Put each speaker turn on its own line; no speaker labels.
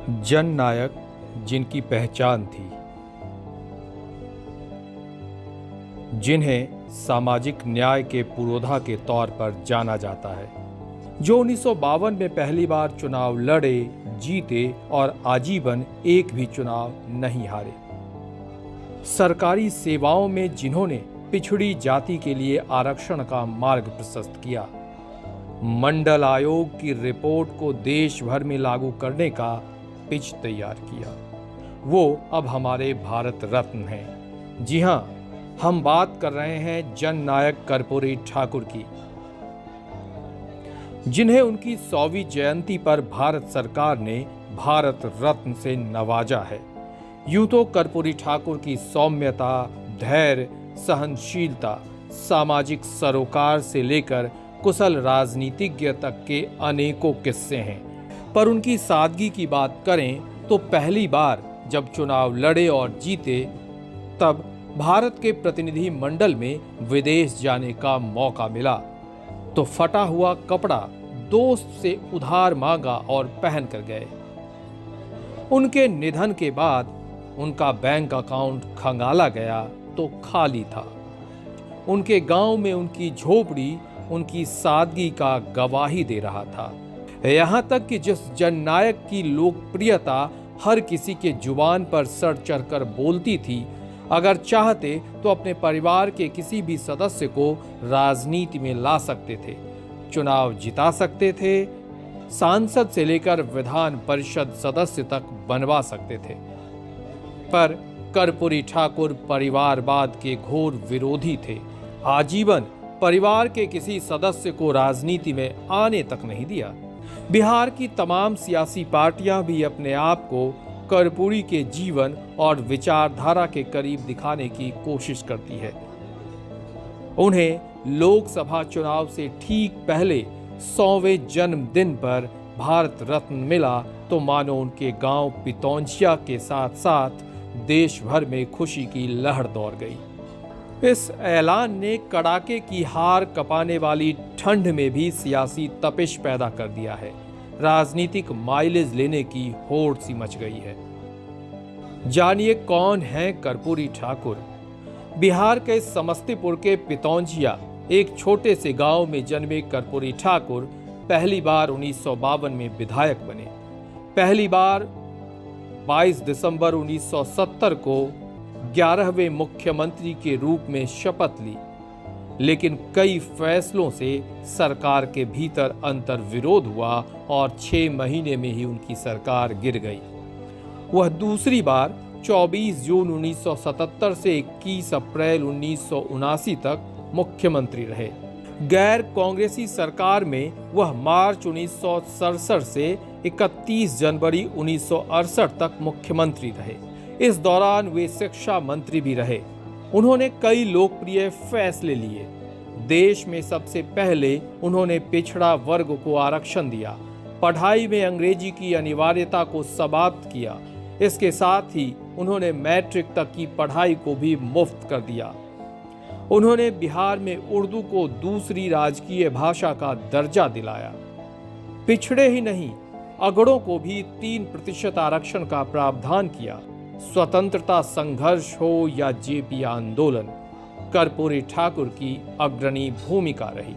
जन नायक जिनकी पहचान थी, जिन्हें सामाजिक न्याय के पुरोधा के तौर पर जाना जाता है, जो 1952 में पहली बार चुनाव लड़े, जीते और आजीवन एक भी चुनाव नहीं हारे। सरकारी सेवाओं में जिन्होंने पिछड़ी जाति के लिए आरक्षण का मार्ग प्रशस्त किया, मंडल आयोग की रिपोर्ट को देश भर में लागू करने का पिच तैयार किया, वो अब हमारे भारत रत्न हैं। जी हां, हम बात कर रहे हैं जन नायक कर्पूरी ठाकुर की, जिन्हें उनकी 100वीं जयंती पर भारत सरकार ने भारत रत्न से नवाजा है। यूं तो कर्पूरी ठाकुर की सौम्यता, धैर्य, सहनशीलता, सामाजिक सरोकार से लेकर कुशल राजनीतिज्ञ तक के अनेकों किस्से हैं, पर उनकी सादगी की बात करें तो पहली बार जब चुनाव लड़े और जीते, तब भारत के प्रतिनिधि मंडल में विदेश जाने का मौका मिला तो फटा हुआ कपड़ा दोस्त से उधार मांगा और पहन कर गए। उनके निधन के बाद उनका बैंक अकाउंट खंगाला गया तो खाली था। उनके गांव में उनकी झोपड़ी उनकी सादगी का गवाही दे रहा था। यहां तक कि जिस जननायक की लोकप्रियता हर किसी के जुबान पर सर चढ़कर बोलती थी, अगर चाहते तो अपने परिवार के किसी भी सदस्य को राजनीति में ला सकते थे, चुनाव जिता सकते थे, सांसद से लेकर विधान परिषद सदस्य तक बनवा सकते थे। पर कर्पूरी ठाकुर परिवारवाद के घोर विरोधी थे। आजीवन परिवार के किसी सदस्य को राजनीति में आने तक नहीं दिया। बिहार की तमाम सियासी पार्टियां भी अपने आप को कर्पूरी के जीवन और विचारधारा के करीब दिखाने की कोशिश करती है। उन्हें लोकसभा चुनाव से ठीक पहले 100वें जन्मदिन पर भारत रत्न मिला तो मानो उनके गांव पितौंजिया के साथ साथ देश भर में खुशी की लहर दौड़ गई। इस ऐलान ने कड़ाके की हार कपाने वाली ठंड में भी सियासी तपिश पैदा कर दिया है। राजनीतिक माइलेज लेने की होड़ सी मच गई है। जानिए कौन है कर्पूरी ठाकुर। बिहार के समस्तीपुर के पितौंजिया एक छोटे से गांव में जन्मे कर्पूरी ठाकुर पहली बार 1952 में विधायक बने। पहली बार 22 दिसंबर 1970 को 11वें मुख्यमंत्री के रूप में शपथ ली, लेकिन कई फैसलों से सरकार के भीतर अंतर विरोध हुआ और 6 महीने में ही उनकी सरकार गिर गई। वह दूसरी बार 24 जून 1977 से 21 अप्रैल 1979 तक मुख्यमंत्री रहे। गैर कांग्रेसी सरकार में वह मार्च 1967 से 31 जनवरी 1968 तक मुख्यमंत्री रहे। इस दौरान वे शिक्षा मंत्री भी रहे। उन्होंने कई लोकप्रिय फैसले लिए। देश में सबसे पहले उन्होंने पिछड़ा वर्ग को आरक्षण दिया, पढ़ाई में अंग्रेजी की अनिवार्यता को समाप्त किया। इसके साथ ही उन्होंने मैट्रिक तक की पढ़ाई को भी मुफ्त कर दिया। उन्होंने बिहार में उर्दू को दूसरी राजकीय भाषा का दर्जा दिलाया। पिछड़े ही नहीं, अगड़ों को भी 3% आरक्षण का प्रावधान किया। स्वतंत्रता संघर्ष हो या जेपी आंदोलन, कर्पूरी ठाकुर की अग्रणी भूमिका रही।